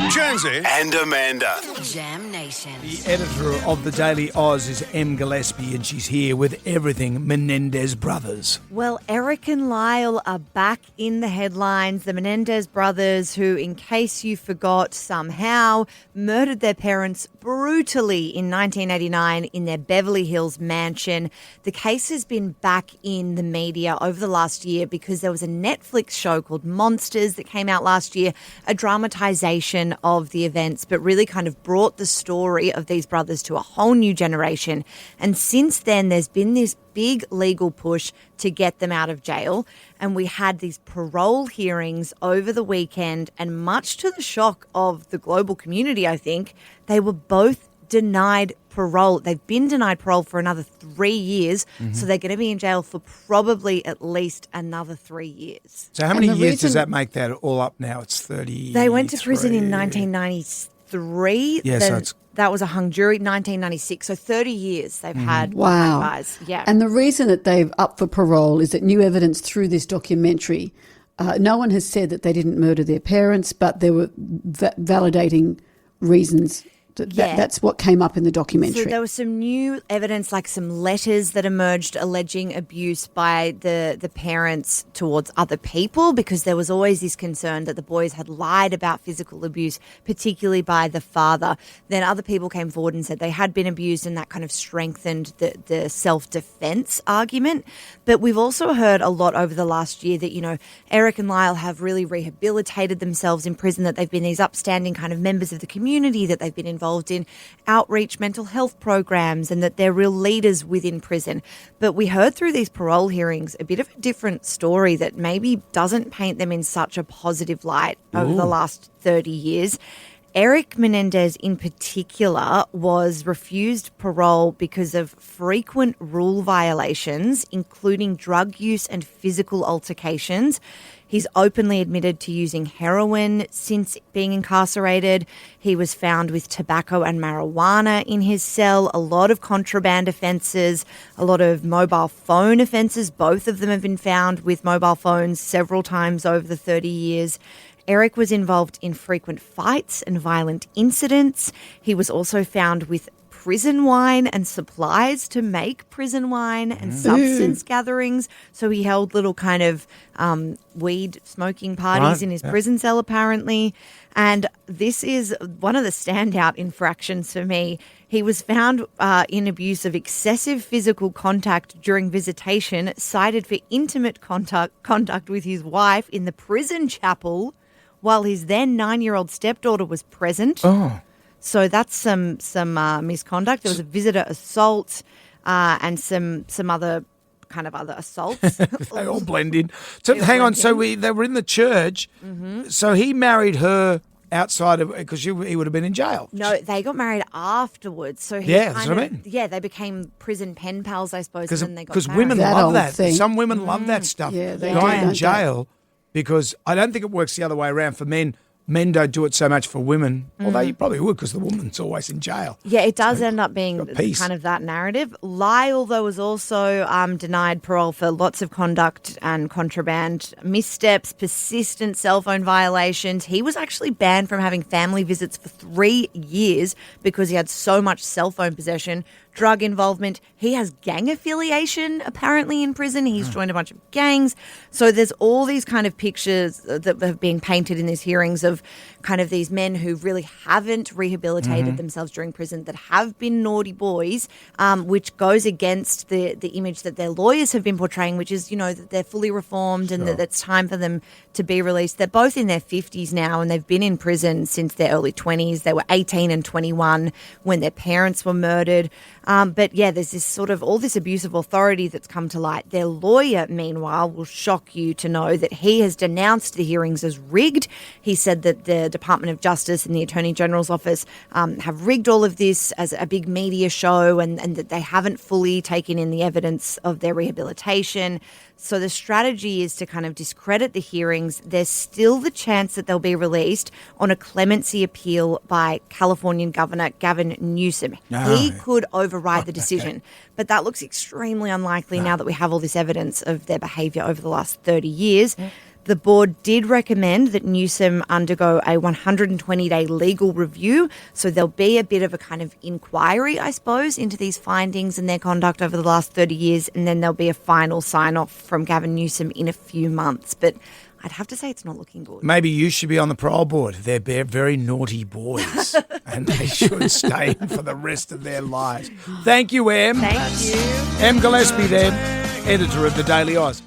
Jonesy and Amanda. Jam Nation. The editor of the Daily Oz is Gillespie, and she's here with everything Menendez brothers. Well, Eric and Lyle are back in the headlines. The Menendez brothers, who, in case you forgot, somehow murdered their parents brutally in 1989 in their Beverly Hills mansion. The case has been back in the media over the last year because there was a Netflix show called Monsters that came out last year, a dramatization of the events, but really kind of brought the story of these brothers to a whole new generation. And since then, there's been this big legal push to get them out of jail. And we had these parole hearings over the weekend, and much to the shock of the global community, I think, they were both denied parole. They've been denied parole for another 3 years, so they're going to be in jail for probably at least another 3 years. So how many years does that make that all up now? It's 30. They went to prison in 1993. Yeah, so it's... That was a hung jury, 1996. So 30 years they've had. Wow. Guys. Yeah. And the reason that they've up for parole is that new evidence through this documentary, no one has said that they didn't murder their parents, but there were validating reasons. That's what came up in the documentary. So there was some new evidence, like some letters that emerged alleging abuse by the parents towards other people, because there was always this concern that the boys had lied about physical abuse, particularly by the father. Then other people came forward and said they had been abused, and that kind of strengthened the self-defense argument. But we've also heard a lot over the last year that, you know, Eric and Lyle have really rehabilitated themselves in prison, that they've been these upstanding kind of members of the community, that they've been involved in outreach mental health programs, and that they're real leaders within prison. But we heard through these parole hearings a bit of a different story that maybe doesn't paint them in such a positive light over the last 30 years. Eric Menendez in particular was refused parole because of frequent rule violations, including drug use and physical altercations. He's openly admitted to using heroin since being incarcerated. He was found with tobacco and marijuana in his cell, a lot of contraband offences, a lot of mobile phone offences. Both of them have been found with mobile phones several times over the 30 years. Eric was involved in frequent fights and violent incidents. He was also found with prison wine and supplies to make prison wine and substance gatherings. So he held little kind of weed smoking parties in his prison cell, apparently. And this is one of the standout infractions for me. He was found in abuse of excessive physical contact during visitation, cited for intimate contact with his wife in the prison chapel while his then 9-year-old stepdaughter was present. Oh. So that's some misconduct. There was a visitor assault and some other kind of other assaults. They all blend in. So hang on. So they were in the church. Mm-hmm. So he married her outside of, because he would have been in jail. No, they got married afterwards. So that's what I mean. Yeah, they became prison pen pals, I suppose, and then they got married. Because women love that. Some women love that stuff. Yeah, they Guy in jail. Because I don't think it works the other way around for men. Men don't do it so much for women, although you probably would, because the woman's always in jail. Yeah, it does end up being kind of that narrative. Lyle, though, was also denied parole for lots of conduct and contraband missteps, persistent cell phone violations. He was actually banned from having family visits for 3 years because he had so much cell phone possession, drug involvement. He has gang affiliation, apparently, in prison. He's joined a bunch of gangs. So there's all these kind of pictures that have been painted in these hearings of kind of these men who really haven't rehabilitated themselves during prison, that have been naughty boys, which goes against the image that their lawyers have been portraying, which is, you know, that they're fully reformed and that it's time for them to be released. They're both in their 50s now, and they've been in prison since their early 20s. They were 18 and 21 when their parents were murdered. But yeah, there's this sort of all this abuse of authority that's come to light. Their lawyer, meanwhile, will shock you to know that he has denounced the hearings as rigged. He said that the Department of Justice and the Attorney General's office have rigged all of this as a big media show, and that they haven't fully taken in the evidence of their rehabilitation. So the strategy is to kind of discredit the hearings. There's still the chance that they'll be released on a clemency appeal by Californian Governor Gavin Newsom. He could override the decision, but that looks extremely unlikely now that we have all this evidence of their behaviour over the last 30 years. The board did recommend that Newsom undergo a 120-day legal review, so there'll be a bit of a kind of inquiry, I suppose, into these findings and their conduct over the last 30 years, and then there'll be a final sign-off from Gavin Newsom in a few months. But I'd have to say it's not looking good. Maybe you should be on the parole board. They're very naughty boys, and they should stay in for the rest of their lives. Thank you, Em. Thank you. Em Gillespie, then, editor of the Daily Oz.